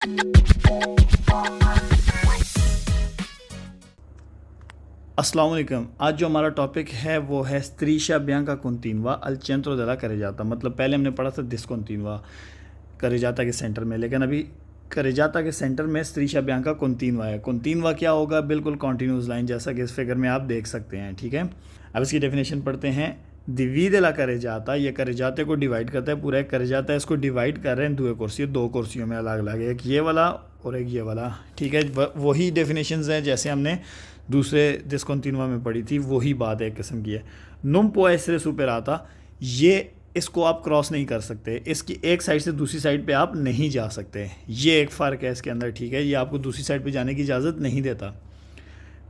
अस्सलाम वालेकुम। आज जो हमारा टॉपिक है वो है स्त्रीशा बियांका कॉन्टिन्यूआ अल centro della carreggiata। मतलब पहले हमने पढ़ा था डिस्कॉन्टिन्यूआ करेजाता के सेंटर में, लेकिन अभी करेजाता के सेंटर में स्त्रीशा बियांका कॉन्टिन्यूआ है। कॉन्टिन्यूआ क्या होगा? बिल्कुल कॉन्टिन्यूस लाइन, जैसा कि इस फिगर में आप देख सकते हैं। ठीक है, अब इसकी डेफिनेशन पढ़ते हैं। divide la carreggiata, ये करेजाते को डिवाइड करता है। पूरा एक करेजाता है, इसको डिवाइड कर रहे हैं दो कुर्सियों में अलग अलग, एक ये वाला और एक ये वाला। ठीक है, वही डेफिनेशंस हैं जैसे हमने दूसरे डिस्कॉन्टिन्यूआ में पढ़ी थी, वही बात एक किस्म की है। नुम पुò essere superata, ये इसको आप क्रॉस नहीं कर सकते, इसकी एक साइड से दूसरी साइड पे आप नहीं जा सकते। ये एक फ़र्क है इसके अंदर। ठीक है, ये आपको दूसरी साइड पे जाने की इजाज़त नहीं देता।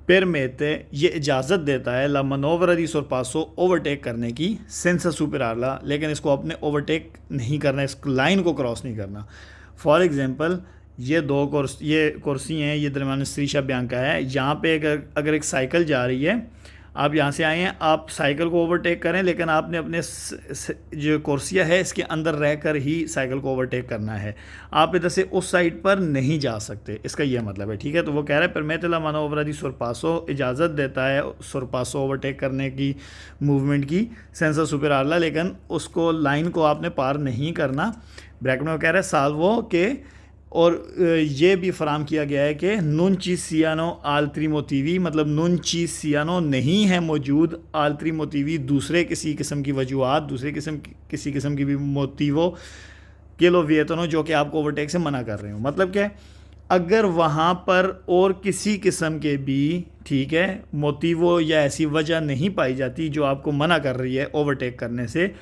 परमेते, ये इजाज़त देता है ला मनोवरा दी sorpasso, ओवरटेक करने की, सेंसा सुपेरारला, लेकिन इसको आपने ओवरटेक नहीं करना, इस लाइन को क्रॉस नहीं करना। फॉर एग्जांपल, ये ये कुर्सी हैं, ये दरमियान स्त्रीशा बियांका है। यहाँ पे अगर एक साइकिल जा रही है, आप यहाँ से आए हैं, आप साइकिल को ओवरटेक करें, लेकिन आपने अपने जो कुर्सियाँ है इसके अंदर रहकर ही साइकिल को ओवरटेक करना है। आप इधर से उस साइड पर नहीं जा सकते, इसका ये मतलब है। ठीक है, तो वो कह रहा है परमेतला मनोवरा दी sorpasso, इजाज़त देता है sorpasso ओवरटेक करने की, मूवमेंट की, सेंसा सुपेरारला, लेकिन उसको लाइन को आपने पार नहीं करना। ब्रैकेट में वो कह रहा है साल्वो के, और ये भी फराम किया गया है कि non ci siano altri motivi, मतलब non ci siano, नहीं है मौजूद, altri motivi, दूसरे किसी किस्म की वजूहत, किसी किस्म की भी मोटिवो के लो वियतनो, जो कि आपको ओवरटेक से मना कर रहे हो। मतलब क्या है, अगर वहाँ पर और किसी किस्म के भी, ठीक है, मोटिवो या ऐसी वजह नहीं पाई जाती जो आपको मना कर रही है ओवरटेक करने से,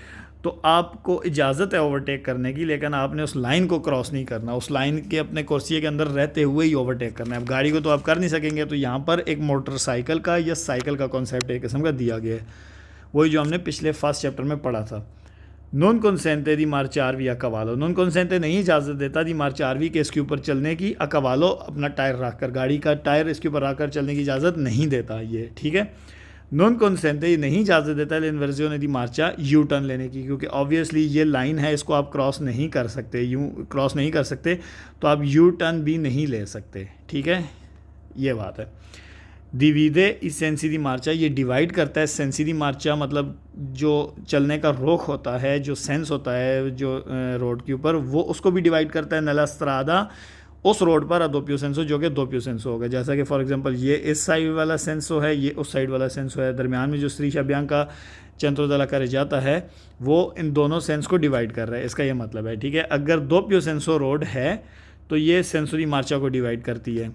तो आपको इजाज़त है ओवरटेक करने की, लेकिन आपने उस लाइन को क्रॉस नहीं करना, उस लाइन के अपने कुर्सी के अंदर रहते हुए ही ओवरटेक करना है। अब गाड़ी को तो आप कर नहीं सकेंगे, तो यहाँ पर एक मोटरसाइकिल का या साइकिल का कॉन्सेप्ट एक किस्म का दिया गया है, वही जो हमने पिछले फर्स्ट चैप्टर में पढ़ा था। नॉन कंसेंटे दी मार्चारवी अकावालो, नॉन कंसेंटे नहीं इजाज़त देता दी मार्चारवी के इसके ऊपर चलने की, अकावालो अपना टायर रख कर, गाड़ी का टायर इसके ऊपर रख कर चलने की इजाज़त नहीं देता ये। ठीक है, नॉन कंसेंटे नहीं इजाज़त देता है इन्वर्जियों दी मार्चा यू टर्न लेने की, क्योंकि ऑब्वियसली ये लाइन है, इसको आप क्रॉस नहीं कर सकते, यूँ क्रॉस नहीं कर सकते, तो आप यू टर्न भी नहीं ले सकते। ठीक है, ये बात है। डिविडे इस सेंसी दी मार्चा, ये डिवाइड करता है। सेंसी दी मार्चा मतलब जो चलने का रुख होता है, जो सेंस होता है जो रोड के ऊपर, वो उसको भी डिवाइड करता है। नला स्त्रादा, उस रोड पर दोपियो सेंसो, जो कि दोपियो सेंसो होगा। जैसा कि फॉर एग्जांपल ये इस साइड वाला सेंसो है, ये उस साइड वाला सेंसो है। दरमियान में जो स्त्रीशा बियांका centro della carreggiata है, वो इन दोनों सेंस को डिवाइड कर रहा है, इसका ये मतलब है। ठीक है, अगर दोपियो सेंसो रोड है तो ये सेंसो दी मार्चा को डिवाइड करती है।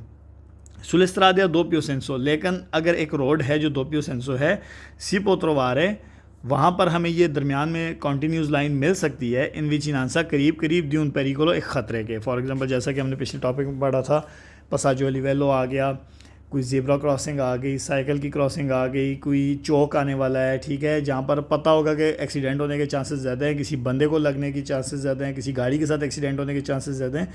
Sule strade a doppio senso, लेकिन अगर एक रोड है जो दोपियो सेंसो है, सी पोत्रोवारे, वहाँ पर हमें ये दरमियान में कॉन्टीन्यूस लाइन मिल सकती है। इन विचिनांसा, करीब करीब दी उन पेरिकोलो, एक ख़तरे के। फॉर एग्जांपल, जैसा कि हमने पिछले टॉपिक में पढ़ा था, पसाजो लिवेलो आ गया, कोई ज़ेब्रा क्रॉसिंग आ गई, साइकिल की क्रॉसिंग आ गई, कोई चौक आने वाला है। ठीक है, जहाँ पर पता होगा कि एक्सीडेंट होने के चांसेस ज़्यादा हैं, किसी बंदे को लगने की चांसेस ज़्यादा हैं, किसी गाड़ी के साथ एक्सीडेंट होने के चांसेस ज़्यादा हैं,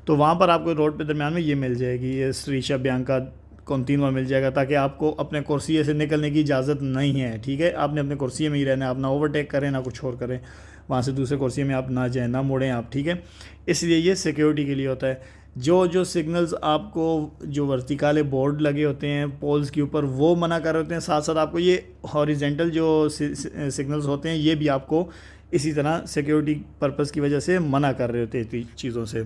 तो वहाँ पर आपको रोड पे दरमियान में ये मिल जाएगी, ये स्त्रीशा बियांका कॉन्टिन्यूआ मिल जाएगा, ताकि आपको अपने कुर्सी से निकलने की इजाज़त नहीं है। ठीक है, आपने अपने कुर्सी में ही रहना है, आप ना ओवरटेक करें ना कुछ और करें, वहाँ से दूसरे कुर्सी में आप ना जाएँ, ना मुड़ें आप। ठीक है, इसलिए ये सिक्योरिटी के लिए होता है। जो सिग्नल्स आपको, जो वर्टिकल बोर्ड लगे होते हैं पोल्स के ऊपर, वो मना कर रहे होते हैं, साथ साथ आपको ये हॉरिजेंटल जो सिग्नल्स होते हैं, ये भी आपको इसी तरह सिक्योरिटी पर्पज़ की वजह से मना कर रहे होते हैं चीज़ों से।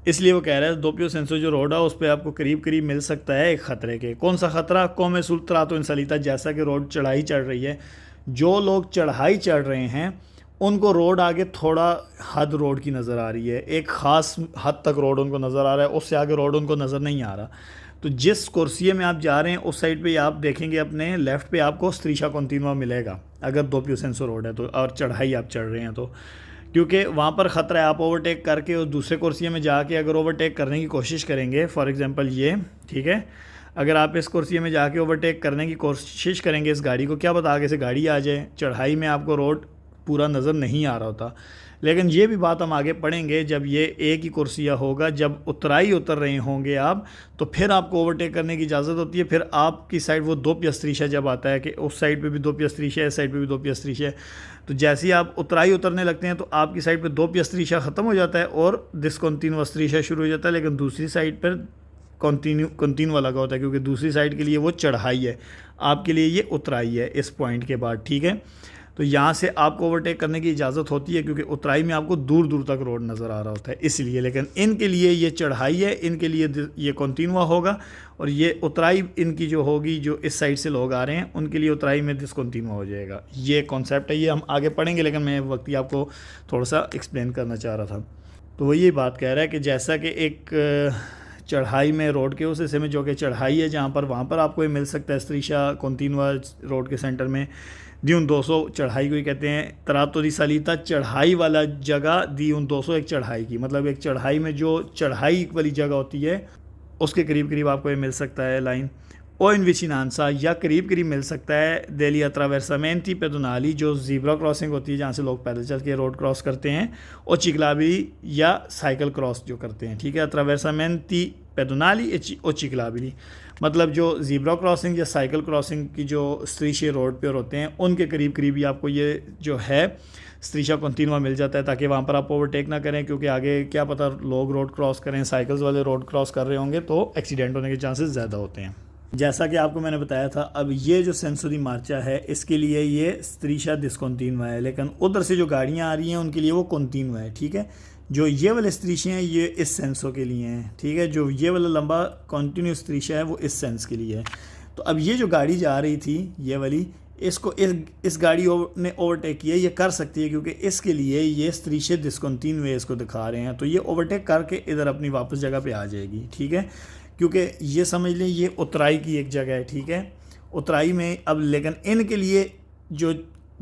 इसलिए वो कह रहा है दोपियो सेंसो जो रोड है उस पर आपको करीब करीब मिल सकता है एक ख़तरे के। कौन सा ख़तरा? कोमे सुल्तरा तो इंसलीता, जैसा कि रोड चढ़ाई चढ़ रही है, जो लोग चढ़ाई चढ़ रहे हैं उनको रोड आगे थोड़ा हद रोड की नज़र आ रही है, एक ख़ास हद तक रोड उनको नज़र आ रहा है, उससे आगे रोड उनको नज़र नहीं आ रहा। तो जिस कुर्सी में आप जा रहे हैं उस साइड पे आप देखेंगे, अपने लेफ़्ट पे आपको स्त्रीशा कॉन्टिन्यूआ मिलेगा अगर दोपियो सेंसो रोड है तो, और चढ़ाई आप चढ़ रहे हैं तो, क्योंकि वहाँ पर ख़तरा है। आप ओवरटेक करके उस दूसरे कुर्सी में जाके अगर ओवरटेक करने की कोशिश करेंगे, फॉर एग्जांपल ये, ठीक है, अगर आप इस कुर्सी में जाके ओवरटेक करने की कोशिश करेंगे इस गाड़ी को, क्या पता आगे से गाड़ी आ जाए, चढ़ाई में आपको रोड पूरा नज़र नहीं आ रहा होता। लेकिन ये भी बात हम आगे पढ़ेंगे जब ये एक ही कुर्सिया होगा, जब उतराई उतर रहे होंगे आप, तो फिर आपको ओवरटेक करने की इजाज़त होती है। फिर आपकी साइड वो 2 पियस्त्रीशा जब आता है कि उस साइड पे भी 2 पियस्त्रीशा है, इस साइड पे भी 2 पियस्त्रीशा है, तो जैसे ही आप उतराई उतरने लगते हैं तो आपकी साइड पे 2 पियस्त्रीशा ख़त्म हो जाता है और डिस्कंटिन्यूअस त्रीशा शुरू हो जाता है। लेकिन दूसरी साइड पर कंटिन्यू लगा होता है, क्योंकि दूसरी साइड के लिए वो चढ़ाई है, आपके लिए ये उतराई है इस पॉइंट के बाद, ठीक है। तो यहाँ से आपको ओवरटेक करने की इजाज़त होती है, क्योंकि उतराई में आपको दूर दूर तक रोड नज़र आ रहा होता है इसलिए। लेकिन इनके लिए ये चढ़ाई है, इनके लिए ये कंटिन्यूआ होगा, और ये उतराई इनकी जो होगी, जो इस साइड से लोग आ रहे हैं उनके लिए उतराई में डिसकंटिन्यूआ हो जाएगा। ये कॉन्सेप्ट है, ये हम आगे पढ़ेंगे, लेकिन मैं वक्त ही आपको थोड़ा सा एक्सप्लेन करना चाह रहा था। तो वो ये बात कह रहा है कि जैसा कि एक चढ़ाई में रोड के उस हिस्से में जो कि चढ़ाई है जहाँ पर, वहाँ पर आपको ये मिल सकता है स्त्रीशा कंटिन्यूआ रोड के सेंटर में दी 200 चढ़ाई को ही कहते हैं। तरातो दी सालीता चढ़ाई वाला जगह, दी 200 एक चढ़ाई की, मतलब एक चढ़ाई में जो चढ़ाई वाली जगह होती है उसके करीब करीब आपको ये मिल सकता है लाइन। ओ इन विचिनांसा, या करीब करीब मिल सकता है देली अट्रावेरसामेंटी पेडोनाली, जो ज़ीब्रा क्रॉसिंग होती है जहाँ से लोग पैदल चल के रोड क्रॉस करते हैं, और चिकलाबिली या साइकिल क्रॉस जो करते हैं, ठीक है। अट्रावेरसामेंटी पेडोनाली ओ चिकलाबिली, मतलब जो ज़ीब्रा क्रॉसिंग या साइकिल क्रॉसिंग की जो स्त्रीशे रोड पर होते हैं उनके करीब करीब ही आपको ये जो है स्त्रीशा कंटिन्यूआ मिल जाता है, ताकि वहाँ पर आप ओवरटेक ना करें, क्योंकि आगे क्या पता लोग रोड क्रॉस करें, साइकिल्स वाले रोड क्रॉस कर रहे होंगे तो एक्सीडेंट होने के चांसेस ज़्यादा होते हैं। जैसा कि आपको मैंने बताया था, अब ये जो सेंसो दी मार्चा है इसके लिए ये स्त्रीशा डिसकंटिन्यूआ है, लेकिन उधर से जो गाड़ियाँ आ रही हैं उनके लिए वो कंटिन्यूआ है, ठीक है। जो ये वाले स्त्रीशे हैं ये इस सेंसो के लिए हैं, ठीक है। जो ये वाला लंबा कंटिन्यू स्त्रीशा है वो इस सेंस के लिए है। तो अब ये जो गाड़ी जा रही थी ये वाली, इसको इस गाड़ी ने ओवरटेक किया, ये कर सकती है क्योंकि इसके लिए ये स्त्रीशे डिसकंटिन्यू इसको दिखा रहे हैं, तो ये ओवरटेक करके इधर अपनी वापस जगह पे आ जाएगी, ठीक है। क्योंकि ये समझ लें ये उतराई की एक जगह है, ठीक है। उतराई में अब लेकिन इनके लिए जो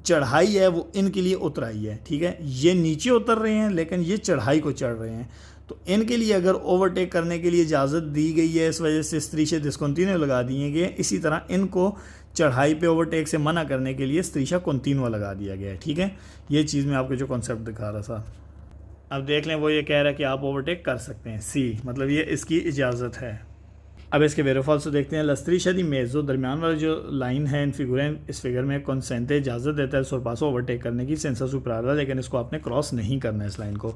चढ़ाई है वो इनके लिए उतराई है, ठीक है। ये नीचे उतर रहे हैं लेकिन ये चढ़ाई को चढ़ रहे हैं, तो इनके लिए अगर ओवरटेक करने के लिए इजाज़त दी गई है, इस वजह से स्त्रीशे डिसकंटिन्यू लगा दिए गए। इसी तरह इनको चढ़ाई पे ओवरटेक से मना करने के लिए स्त्रीशा कंटिन्यूआ लगा दिया गया है, ठीक है। ये चीज़ मैं आपको जो कॉन्सेप्ट दिखा रहा था। अब देख लें, वो ये कह रहा है कि आप ओवरटेक कर सकते हैं, सी मतलब ये इसकी इजाज़त है। अब इसके वेरोफॉल्स देखते हैं। लस्त्रीशा दी मेज़ो, दरमियान वाला जो लाइन है इन फिगुरें, इस फिगर में कंसेंटे इजाज़त देता है सोरपासो ओवरटेक करने की सेंसा सुपरारा, लेकिन इसको आपने क्रॉस नहीं करना है इस लाइन को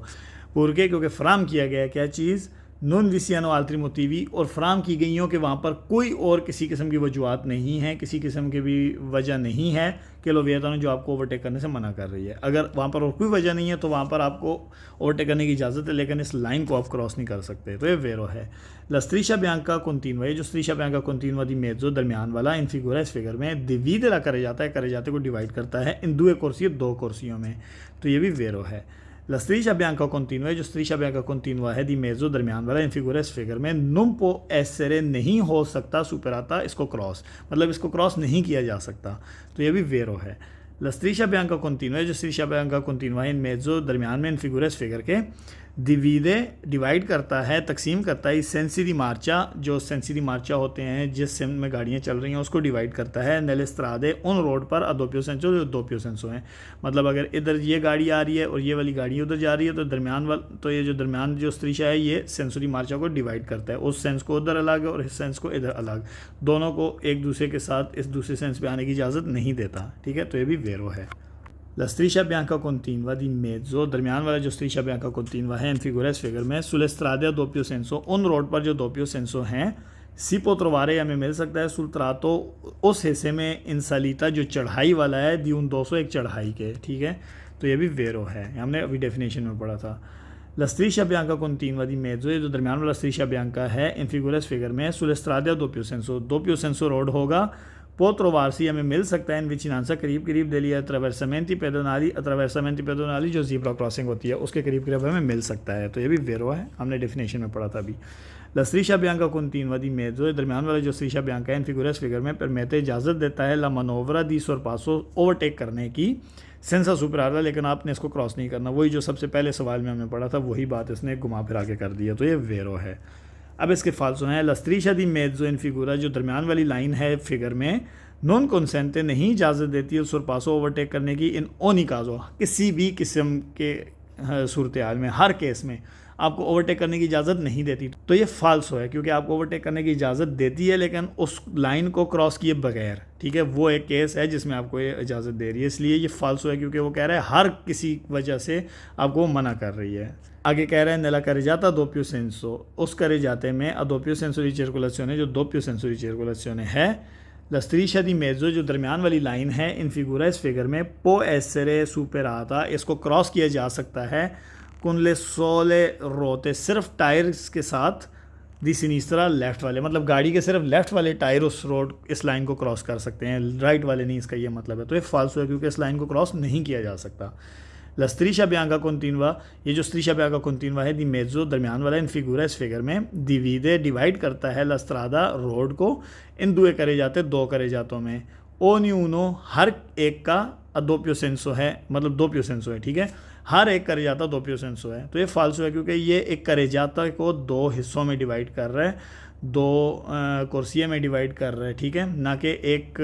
पूरे, क्योंकि फ्राम किया गया है क्या चीज़, नॉन विसियानो आल्ट्री मोटिवी, और फ्राम की गई हो कि वहाँ पर कोई और किसी किस्म की वजूहत नहीं है, किसी किस्म की भी वजह नहीं है कि लोवियता ने जो आपको ओवरटेक करने से मना कर रही है। अगर वहाँ पर और कोई वजह नहीं है तो वहाँ पर आपको ओवरटेक करने की इजाज़त है, लेकिन इस लाइन को आप क्रॉस नहीं कर सकते। तो ये वेरो है। लस्त्रीशा बियांका कंटिन्यूआ, ये जो स्त्रीशा बियांका कंटिन्यूआ दी मेज़ो दरमियान वाला इन फिगुरा, इस फिगर में डिवीडरा करे जाते को डिवाइड करता है इन दो कुर्सी 2 कुर्सियों में, तो ये भी वेरो है। La striscia bianca continua, जो striscia bianca continua है दी मेज़ो दरमियान वाला इन फिगुरा, इस फिगर में non può essere नहीं हो सकता सुपराता, इसको क्रॉस, मतलब इसको क्रॉस नहीं किया जा सकता, तो ये भी वेरो है। La striscia bianca continua, जो striscia bianca continua है इन मेज़ो दरमियान में इन फिगुरा, इस फिगर के डिवाइड करता है, तकसीम करता है सेंसी दी मार्चा, जो सेंसी दी मार्चा होते हैं जिस सेंस में गाड़ियाँ चल रही हैं उसको डिवाइड करता है नेलेस्त्रादे उन रोड पर अदोपियो सेंसो, जो 2 पियो सेंसो हैं। मतलब अगर इधर ये गाड़ी आ रही है और ये वाली गाड़ी उधर जा रही है तो तो ये जो दरमियान जो स्त्रीशा है ये सेंसुरी मार्चा को डिवाइड करता है, उस सेंस को उधर अलग और इस सेंस को इधर अलग, दोनों को एक दूसरे के साथ इस दूसरे सेंस पे आने की इजाज़त नहीं देता, ठीक है। तो ये भी वेरो है। La striscia bianca continua di mezzo, दरमियान वाला जो striscia bianca continua है इन फिगुरा, इस फिगर में sulle strade a doppio senso, उन रोड पर जो doppio senso हैं, si può trovare हमें मिल सकता है sul tratto उस हिस्से में इन सालिता जो चढ़ाई वाला है दी उन 200 एक चढ़ाई के, ठीक है। तो ये भी वेरो है, हमने अभी डेफिनेशन में पढ़ा था। La striscia bianca continua di mezzo, ये जो दरमियान वाला striscia bianca है इन फिगुरा, इस फिगर में sulle strade a doppio senso, doppio senso road होगा, पोत्रोवारसी हमें मिल सकता है इन विचिनांसा करीब करीब दे लिया अट्रावेरसामेंटी पेडोनाली जो ज़ीब्रा क्रॉसिंग होती है उसके करीब करीब हमें मिल सकता है, तो ये भी वेरो है, हमने डेफिनेशन में पढ़ा था अभी। La striscia bianca continua di mezzo, दरमियान वाला जो striscia bianca है इन फिगुरा, इस फिगर में परमेते इजाज़त देता है ला मनोवरा दी सोरपासो ओवरटेक करने की सेंसा सुपरारा, लेकिन आपने इसको क्रॉस नहीं करना, वही जो सबसे पहले सवाल में हमने पढ़ा था वही बात इसने घुमा फिरा के कर दिया, तो ये वेरो है। अब इसके फाल्सो हैं। La striscia di mezzo इन फिगुरा, जो दरमियान वाली लाइन है फिगर में, नॉन कंसेंटे नहीं इजाज़त देती है सोरपासो ओवरटेक करने की इन ओनी काजो, किसी भी किस्म के सूरत हाल में, हर केस में आपको ओवरटेक करने की इजाज़त नहीं देती। तो ये फाल्सो है, क्योंकि आपको ओवरटेक करने की इजाज़त देती है लेकिन उस लाइन को क्रॉस किए बगैर, ठीक है, वो एक केस है जिसमें आपको ये इजाज़त दे रही है, इसलिए ये फाल्सो है, क्योंकि वो कह रहा है हर किसी वजह से आपको वो मना कर रही है। आगे कह रहा है nella carreggiata a doppio senso, उस carreggiate में a doppio senso di circolazione, जो doppio senso di circolazione है, la striscia di mezzo, जो दरमियान वाली लाइन है, इन फिगूरा, इस फिगर में, può essere superata, इसको क्रॉस किया जा सकता है, con le sole ruote, सिर्फ टायर्स के साथ, दी सिनिस्ट्रा, लेफ्ट वाले, मतलब गाड़ी के सिर्फ लेफ्ट वाले टायर उस रोड, इस लाइन को क्रॉस कर सकते हैं, राइट वाले नहीं, इसका ये मतलब है। तो ये फाल्सो है, क्योंकि इस लाइन को क्रॉस नहीं किया जा सकता। La striscia bianca continua, ये जो striscia bianca continua है, दी मेज़ो, दरमियान वाला, इन फिगूरा, इस फिगर में, डिवाइड करता है la strada, रोड को, इन दुए करे जाते, दो करे जातों में, ognuno, हर एक का दोppio senso है, मतलब दोppio senso है, ठीक है, हर एक करे जाता दोppio senso है। तो ये फाल्सो है, क्योंकि ये एक करे जाता को दो हिस्सों में डिवाइड कर रहा है, दो कुर्सियों में डिवाइड कर रहा है, ठीक है, ना कि एक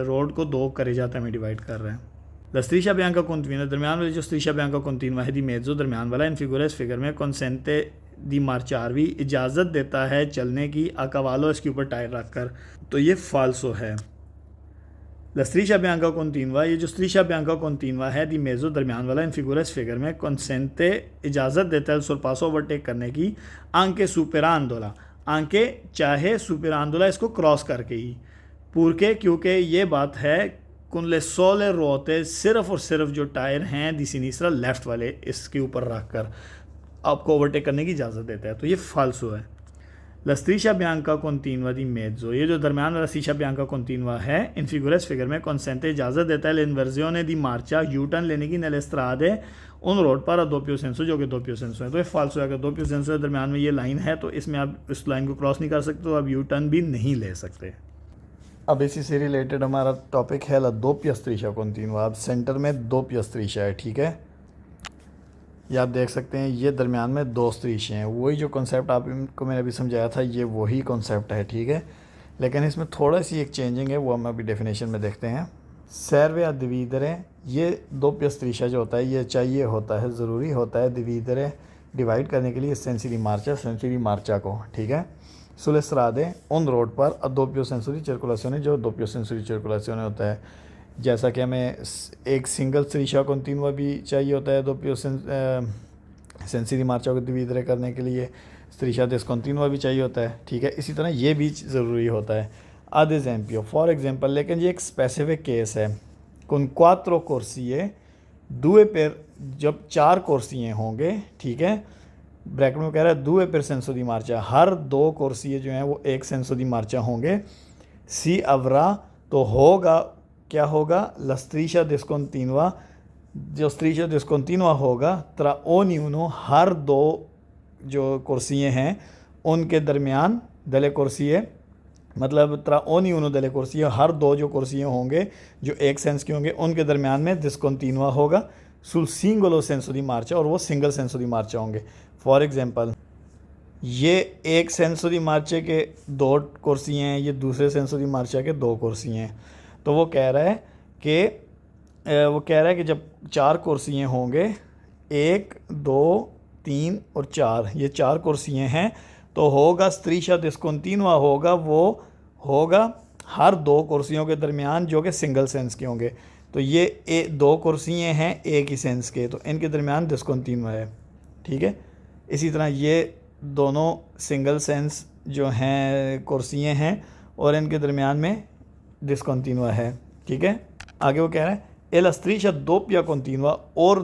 रोड को दो करे जाता में डिवाइड कर रहा है। La striscia bianca continua, दरमियान वाली जो striscia bianca continua है, दी मेज़ो, दरमियान वाला, इन फिगूरा, इस फिगर में, consente दी मार्चारवी, इजाज़त देता है चलने की, a cavallo, इसके ऊपर टायर रख कर। तो ये फाल्सो है। La striscia bianca continua, ये जो striscia bianca continua है, दी मेज़ो, दरमियान वाला, इन फिगूरा, इस फिगर में, consente, इजाज़त देता है sorpasso, ओवरटेक करने की, anche superandola, anche, चाहे superandola, इसको क्रॉस करके ही, पूरके, क्योंकि ये बात है, con le sole ruote, सिर्फ और सिर्फ जो टायर हैं दी सिनिस्ट्रा, लेफ्ट वाले, इसके ऊपर रख कर आपको ओवरटेक करने की इजाज़त देता है। तो ये फाल्सो है। La striscia bianca continua di mezzo, ये जो दरमियान वाला striscia bianca continua है, इन फिगूरा, इस फिगर में, consente, इजाज़त देता है l'inversione di marcia, U turn लेने की, nelle strade, उन रोड पर दोppio senso, जो कि दोppio senso है। तो ये फाल्सो है। अगर दोppio senso है, दरमियान में ये लाइन है, तो इसमें आप इस लाइन को क्रॉस नहीं कर सकते, तो आप यू टर्न भी नहीं ले सकते। अब इसी से रिलेटेड हमारा टॉपिक है ला doppia striscia continua। अब सेंटर में doppia striscia है, ठीक है, ये आप देख सकते हैं, ये दरमियान में दो स्ट्रीशे हैं, वही जो कॉन्सेप्ट आपको मैंने अभी समझाया था, ये वही कॉन्सेप्ट है, ठीक है, लेकिन इसमें थोड़ा सी एक चेंजिंग है, वो हम अभी डेफिनेशन में देखते हैं। serve a dividere, ये doppia striscia जो होता है, ये चाहिए होता है, ज़रूरी होता है, dividere, डिवाइड करने के लिए sensi di marcia को, ठीक है, sulle strade, उन रोड पर दोppio senso di circolazione, जो doppio senso di circolazione होता है, जैसा कि हमें एक सिंगल striscia continua भी चाहिए होता है doppio sensi di marcia को डिवाइड करने के लिए, striscia discontinua भी चाहिए होता है, ठीक है, इसी तरह ये भी ज़रूरी होता है। ad esempio, फॉर एग्जांपल, लेकिन ये एक स्पेसिफिक केस है, con quattro corsie, due per, जब चार कुर्सियाँ होंगे, ठीक है, ब्रैकेट में कह रहा है due per senso di marcia, हर दो कुर्सियाँ जो हैं वो एक senso di marcia होंगे, si avrà, तो होगा, क्या होगा, la striscia discontinua, जो striscia discontinua होगा, tra ognuno, हर दो जो कुर्सियाँ हैं उनके दरमियान, delle corsie, मतलब tra ognuno delle corsie, हर दो जो कुर्सियाँ होंगे जो एक सेंस की होंगे उनके दरमियान में discontinua होगा, sul singolo senso di marcia, और वो सिंगल सेंसो दी मार्चा होंगे। फॉर एग्जांपल, ये एक सेंसो दी मार्चे के दो कुर्सियाँ हैं, ये दूसरे सेंसो दी मार्चा के दो कुर्सियाँ हैं, तो वो कह रहा है कि जब चार कुर्सियाँ होंगे, एक, दो, तीन और चार, ये चार कुर्सियाँ हैं, तो होगा striscia discontinua होगा, वो होगा हर दो कुर्सियों के दरमियान जो कि सिंगल सेंस के होंगे। तो ये दो कुर्सियाँ हैं एक ही सेंस के, तो इनके दरमियान डिस्कंटिन्यू है, ठीक है। इसी तरह ये दोनों सिंगल सेंस जो हैं कुर्सियाँ हैं और इनके दरमियान में डिस्कंटिन्यू है, ठीक है। आगे वो कह रहा है e la striscia doppia continua, और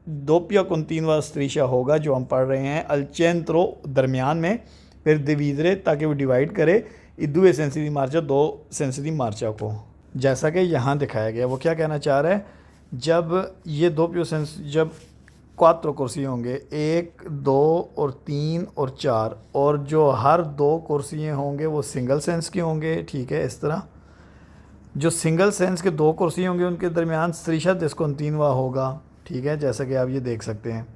doppia continua striscia होगा जो हम पढ़ रहे हैं al centro, दरमियान में, फिर dividere, ताकि वो डिवाइड करे i due sensi di marcia, दो सेंस दी मार्चा को, जैसा कि यहाँ दिखाया गया। वो क्या कहना चाह रहा है, जब ये doppio senso, जब क्वात्रो कुर्सी होंगे, एक, दो और तीन और चार, और जो हर दो कुर्सियाँ होंगे वो सिंगल सेंस के होंगे, ठीक है। इस तरह जो सिंगल सेंस के दो कुर्सी होंगे उनके दरमियान striscia discontinua होगा, ठीक है, जैसा कि आप ये देख सकते हैं,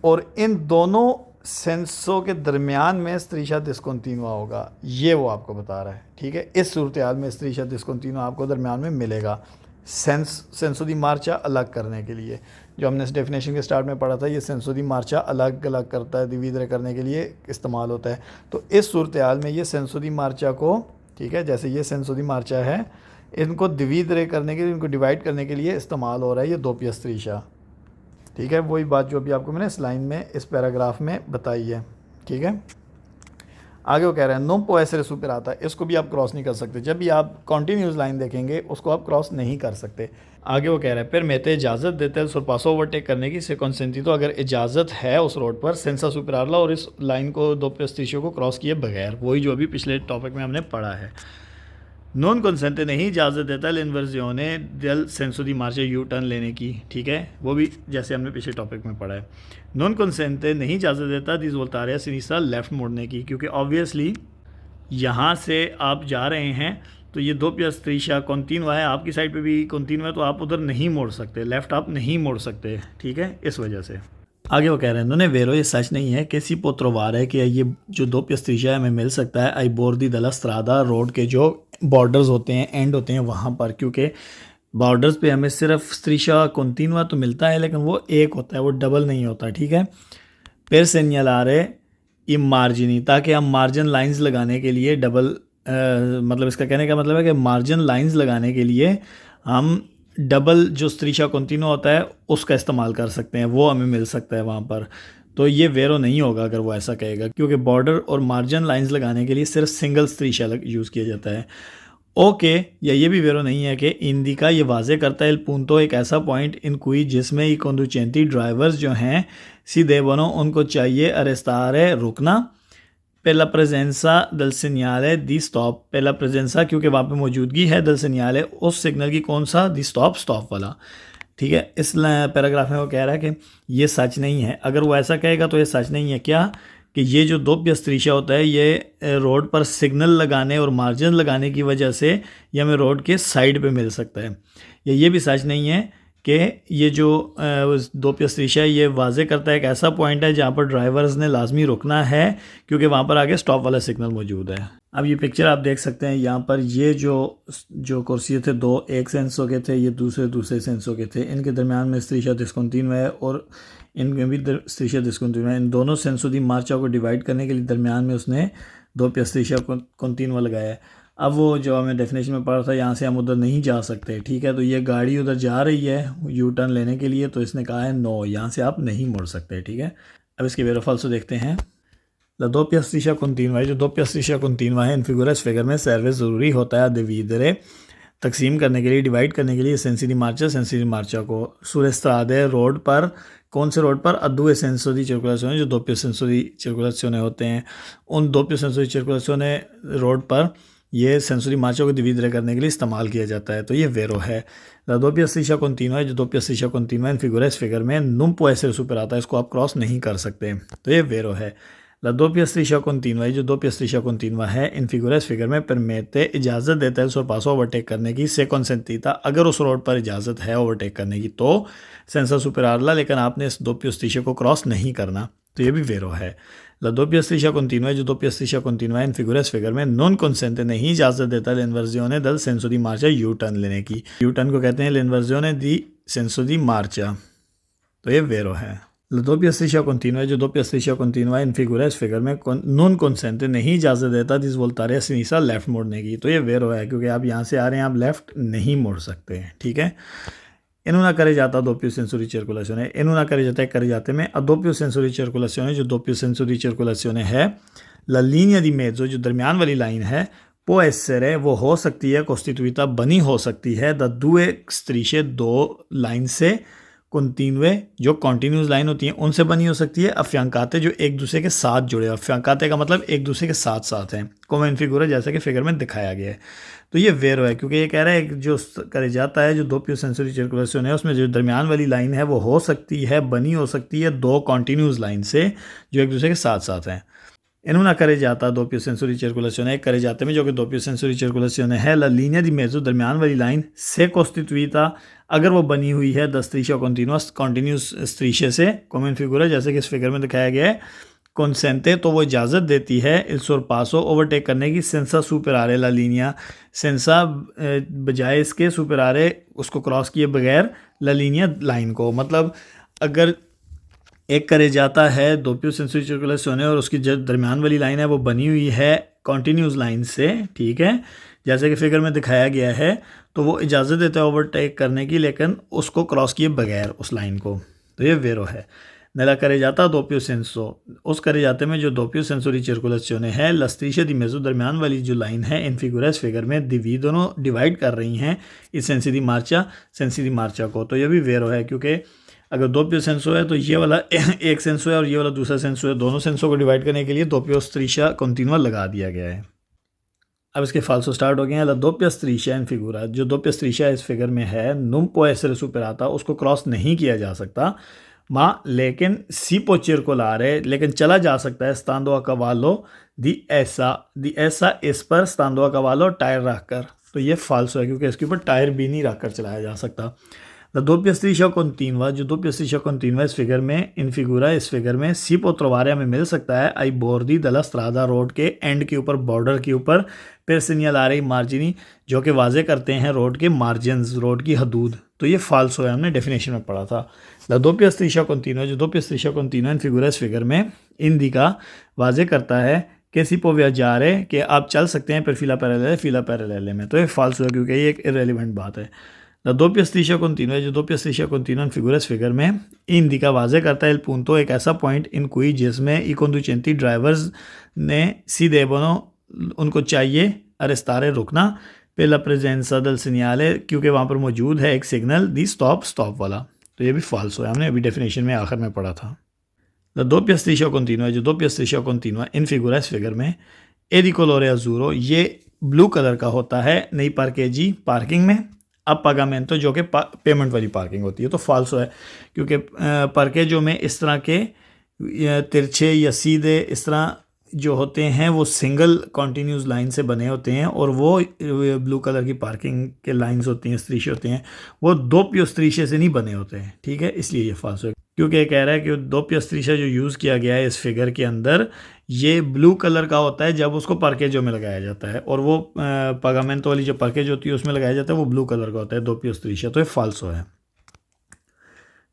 और इन दोनों सेंसों के दरमियान में striscia discontinua होगा, ये वो आपको बता रहा है, ठीक है। इस सूरत हाल में striscia discontinua आपको दरमियान में मिलेगा, सेंसो दी मार्चा अलग करने के लिए, जो हमने इस डेफिनेशन के स्टार्ट में पढ़ा था, ये सेंसो दी मार्चा अलग अलग करता है, डिवीज़ करने के लिए इस्तेमाल होता है। तो इस सूरत हाल में ये सेंसो दी मार्चा को, ठीक है, जैसे ये सेंसो दी मार्चा है, इनको डिवीज़ करने के लिए, इनको डिवाइड करने के लिए इस्तेमाल हो रहा है ये दोपियस त्रीशा। ठीक है, वही बात जो अभी आपको मैंने इस लाइन में, इस पैराग्राफ में बताई है। ठीक है, आगे वो कह रहे हैं non può essere superata, इसको भी आप क्रॉस नहीं कर सकते। जब भी आप कॉन्टीन्यूस लाइन देखेंगे उसको आप क्रॉस नहीं कर सकते। आगे वो कह रहा है permette, इजाज़त देता है sorpasso ओवरटेक करने की, से consentito, तो अगर इजाज़त है उस रोड पर senza superarla, और इस लाइन को दोपियस त्रीशा को क्रॉस किए बगैर, वही जो अभी पिछले टॉपिक में हमने पढ़ा है। नॉन कंसेंट नहीं इजाज़त देता l'inversione del senso di marcia, U turn लेने की। ठीक है, वो भी जैसे हमने पिछले टॉपिक में पढ़ा है। नॉन कंसेंट नहीं इजाज़त देता दिस वोल्टारे a sinistra लेफ़्ट मोड़ने की, क्योंकि ऑब्वियसली यहाँ से आप जा रहे हैं तो ये दोपियस त्रीशा कॉन्टिन्यूआ है, आपकी साइड पे भी कॉन्टिन्यूआ है, तो आप उधर नहीं मोड़ सकते, लेफ़्ट आप नहीं मोड़ सकते। ठीक है, इस वजह से। आगे वो कह रहे हैं उन्होंने वेरो, ये सच नहीं है कि सी पोत्रोवार है कि ये जो दोपियस त्रीशा है हमें मिल सकता है आई बोर्दी दला स्त्रादा, रोड के जो बॉर्डर्स होते हैं, एंड होते हैं वहाँ पर, क्योंकि बॉर्डर्स पे हमें सिर्फ त्रीशा कॉन्टिन्यूआ तो मिलता है, लेकिन वो एक होता है, वो डबल नहीं होता। ठीक है, फिर सेन्यलारे इम मार्जिनी, ताकि हम मार्जिन लाइंस लगाने के लिए डबल, मतलब इसका कहने का मतलब है कि मार्जिन लाइंस लगाने के लिए हम डबल जो त्रीशा कॉन्टिन्यू होता है उसका इस्तेमाल कर सकते हैं, वो हमें मिल सकता है वहाँ पर। तो ये वेरो नहीं होगा अगर वो ऐसा कहेगा, क्योंकि बॉर्डर और मार्जिन लाइंस लगाने के लिए सिर्फ सिंगल त्रीशा यूज़ किया जाता है। ओके, या ये भी वेरो नहीं है कि इंडिका ये वाजे करता है पूंतो, एक ऐसा पॉइंट इन कोई जिसमें ये कंडुचेंटी ड्राइवर्स जो हैं सीधे बनो, उनको चाहिए अरेस्तारे रुकना, पहला प्रेजेंसा दल सिग्नले दी स्टॉप, पहला प्रेजेंसा क्योंकि वहाँ पे मौजूदगी है, दल सिग्नले उस सिग्नल की, कौन सा, दी स्टॉप, स्टॉप वाला। ठीक है, इस पैराग्राफ में वो कह रहा है कि ये सच नहीं है। अगर वो ऐसा कहेगा तो ये सच नहीं है, क्या कि ये जो दोपियस त्रीशा होता है ये रोड पर सिग्नल लगाने और मार्जिन लगाने की वजह से ये हमें रोड के साइड पे मिल सकता है। या ये भी सच नहीं है कि ये जो दोपियस त्रीशा है ये वाजे करता है एक ऐसा पॉइंट है जहाँ पर ड्राइवर्स ने लाजमी रुकना है, क्योंकि वहाँ पर आगे स्टॉप वाला सिग्नल मौजूद है। अब ये पिक्चर आप देख सकते हैं, यहाँ पर ये जो कुर्सी थे दो, एक सेंसो के थे, ये दूसरे सेंसो के थे, इनके दरमियान में त्रीशा डिस्कंटिन्यू है और इनमें भी त्रीशा डिस्कंटिन्यू है। इन दोनों सेंसो दी मार्चा को डिवाइड करने के लिए दरमियान में उसने दोपियस त्रीशा कॉन्टिन्यूआ लगाया है। अब वो जो हमें डेफिनेशन में पढ़ा था, यहाँ से हम उधर नहीं जा सकते। ठीक है, तो ये गाड़ी उधर जा रही है यू टर्न लेने के लिए, तो इसने कहा है नो, यहाँ से आप नहीं मुड़ सकते। ठीक है, अब इसके वेरो फाल्सो देखते हैं। ला दोपियस त्रीशा कॉन्टिन्यूआ, जो दोपियस त्रीशा कॉन्टिन्यूआ है इन फिगुरस फिगर में सर्विस ज़रूरी होता है डिवीडरे, तकसीम करने के लिए, डिवाइड करने के लिए सेंसो दी मार्चा को सुरेस्त्रादे रोड पर, कौन से रोड पर, अदुए सेंसो दी सर्कुलेशने, जो दोपियो सेंसो दी सर्कुलेशने होते हैं, उन दोपियो सेंसो दी सर्कुलेशने रोड पर ये सेंसो दी मार्चा को डिवीडरे करने के लिए इस्तेमाल किया जाता है। तो ये वेरो है। ला दोपियस त्रीशा कॉन्टिन्यूआ, जो दोपियस त्रीशा कॉन्टिन्यूआ इन फिगुरस फिगर में non può essere superata, इसको आप क्रॉस नहीं कर सकते, तो ये वेरो है। ला दोपियस त्रीशा कॉन्टिन्यूआ, जो दोपियस त्रीशा कॉन्टिन्यूआ है इन फिगुरस फिगर में परमेते, इजाज़त देता है सोरपासो ओवरटेक करने की, से कॉन्सेंटीता, अगर उस रोड पर इजाज़त है ओवरटेक करने की तो सेंसा सुपरारला, लेकिन आपने इस दोपियस त्रीशा को क्रॉस नहीं करना, तो ये भी वेरो है। ला दोपियस त्रीशा कॉन्टिन्यूआ, जो दोपियस त्रीशा कॉन्टिन्यूआ इन फिगुरस फिगर में नॉन कॉन्सेंटे नहीं इजाज़त देता l'inversione दल सेंसो दी मार्चा, यू टर्न लेने की। यू टर्न को कहते हैं l'inversione दी सेंसो दी मार्चा, तो ये वेरो है। La doppia striscia continua, जो doppia striscia continua इन फिगुरस फिगर में नॉन कॉन्सेंटे नहीं इजाज़त देता दिस वोल्टारे a sinistra लेफ्ट मोड़ने की, तो ये वेरो है, क्योंकि आप यहाँ से आ रहे हैं, आप लेफ्ट नहीं मोड़ सकते हैं। ठीक है, इन्होंने करे जाता दोपियो सेंसोरी सर्कुलेशने, इन्होंने करे जाता है करे जाते में अदोपियो सेंसोरी सर्कुलेशने, जो दोपियो सेंसोरी सर्कुलेशने है, ला linea di mezzo, जो दरमियान वाली लाइन है, può essere, वो हो सकती है, कोस्टिट्यूटा बनी हो सकती है, द due strisce, दो लाइन से, कॉन्टिन्यूए, जो कॉन्टिन्यूस लाइन होती हैं उनसे बनी हो सकती है, अफ्यांकाते, जो एक दूसरे के साथ जुड़े, अफ्यांकाते का मतलब एक दूसरे के साथ साथ हैं, कॉमन फिगर जैसे कि फिगर में दिखाया गया है। तो ये वेरो है, क्योंकि ये कह रहा है जो करे जाता है, जो दोपियो सेंसोरी सर्कुलेशन है उसमें जो दरमियान वाली लाइन है वो हो सकती है, बनी हो सकती है दो कॉन्टिन्यूस लाइन से जो एक दूसरे के साथ साथ हैं। इन्होंने करे जाता दोपियो सेंसोरी सर्कुलेशन है, करे जाते में जो कि दोपियो सेंसोरी सर्कुलेशन है, ला linea di mezzo, दरमियान वाली लाइन से कोस्टिट्यूटा, अगर वो बनी हुई है द स्त्रीशा कॉन्टिन्यूस, कॉन्टिन्यूस स्त्रीशे से, कॉमन फिगर है जैसे कि इस फिगर में दिखाया गया है, consente, तो वो इजाज़त देती है il sorpasso ओवरटेक करने की senza superare la linea, senza बजाय इसके superare उसको क्रॉस किए बगैर la linea लाइन को, मतलब अगर एक करे जाता है दोपियो सेंसरी सर्कुलेशन और उसकी जो दरमियान वाली लाइन है वो बनी हुई है कॉन्टीन्यूस लाइन से, ठीक है, जैसे कि फिगर में दिखाया गया है, तो वो इजाज़त देता है ओवरटेक करने की, लेकिन उसको क्रॉस किए बगैर उस लाइन को, तो ये वेरो है। नला करे जाता दोपियो सेंसो, उस करे जाते में जो दोपियो सेंसोरी सर्कुलेशन है la striscia di mezzo, दरमियान वाली जो लाइन है इन फिगुरा इस फिगर में दिवी दोनों डिवाइड कर रही हैं इस सेंसी दी मार्चा को, तो ये भी वेरो है, क्योंकि अगर दोपियो सेंसो है तो ये वाला एक सेंसो है और ये वाला दूसरा सेंसो है, दोनों सेंसो को डिवाइड करने के लिए दोपियो स्त्रीशा कॉन्टिन्यूआ लगा दिया गया है। अब इसके फाल्सो स्टार्ट हो गए हैं। ला दोपियो स्त्रीशा इन फिगुरा, जो दोपियो स्त्रीशा इस फिगर में है नुम पो एसरे सुपराता, उसको क्रॉस नहीं किया जा सकता माँ, लेकिन सी पो चिरकोलारे, लेकिन चला जा सकता है स्तांदो आ कवालो दी ऐसा इस पर स्तांदो आ कवालो टायर रखकर, तो ये फाल्सो है क्योंकि इसके ऊपर टायर भी नहीं रखकर चलाया जा सकता। द दोपियो स्त्रीशा कॉन्टिन्यूआ, जो दोपियो स्त्रीशा कॉन्टिन्यूआ इस फिगर में इन फिगुरा इस फिगर में सी पो त्रोवारिया में मिल सकता है आई बोर्दी दला स्त्रादा, रोड के एंड के ऊपर, बॉर्डर के ऊपर, फिर सिग्नल आ रही मार्जिनी, जो कि वाजे करते हैं रोड के मार्जिन्स, रोड की हदूद, तो ये फाल्सो है, हमने डेफिनेशन में पढ़ा था। ला दोपियो स्त्रीशा कॉन्टिन्यूआ, जो दोपियो स्त्रीशा कॉन्टिन्यूआ इन फिगुरा इस फिगर में इन दिका वाजे करता है कि सी पो वियाजारे, कि आप चल सकते हैं पर फिला पैरेलल में, तो ये फाल्सो है क्योंकि ये एक इरेलीवेंट बात है। ला दोपियो स्त्रीशा कॉन्टिन्यूआ, जो दोपियो स्त्रीशा कॉन्टिन्यूआ इन फिगुरा इस फिगर में इन दिका वाजे करता है इल punto, एक ऐसा पॉइंट इन कोई जिसमें ई conducenti ड्राइवर्स ने सी देबनो, उनको चाहिए अरेस्तारे रुकना, पहला प्रेजेंसा दल सिग्नले, क्योंकि वहाँ पर मौजूद है एक सिग्नल दी स्टॉप वाला, तो ये भी फाल्सो है, हमने अभी डेफिनेशन में आखिर में पढ़ा था। ला दोपियो स्त्रीशा कॉन्टिन्यूआ, जो दोपियो स्त्रीशा कॉन्टिन्यूआ इन फिगुरा इस फिगर में ए दी कोलोरे अजूरो, ये ब्लू कलर का होता है नई पार्केजी पार्किंग में, अब पागामेंटो जो कि पेमेंट वाली पार्किंग होती है, तो फाल्सो है क्योंकि पार्केजो में इस तरह के तिरछे या सीधे इस तरह जो होते हैं वो सिंगल कॉन्टीन्यूस लाइन से बने होते हैं, और वो ब्लू कलर की पार्किंग के लाइंस होती हैं, स्त्रीशे होते हैं, वो दोपियो स्त्रीशे से नहीं बने होते हैं, ठीक है, इसलिए ये फाल्सो है, क्योंकि ये कह रहा है कि दोपियो स्त्रीशा जो यूज़ किया गया है इस फिगर के अंदर ये ब्लू कलर का होता है जब उसको पार्केजो में लगाया जाता है, और वो पागामेंटो वाली जो पार्केज होती है उसमें लगाया जाता है वो ब्लू कलर का होता है दोपियो स्त्रीशा, तो ये फाल्सो है।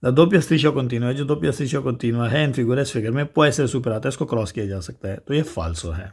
दोपियो स्त्रीशा कॉन्टिन्यूआ, जो दोपियो स्त्रीशा कॉन्टिन्यूआ है इन फिगुरा इस फिगर में पो ऐसे सुपर आता है, इसको क्रॉस किया जा सकता है, तो ये फाल्सो है।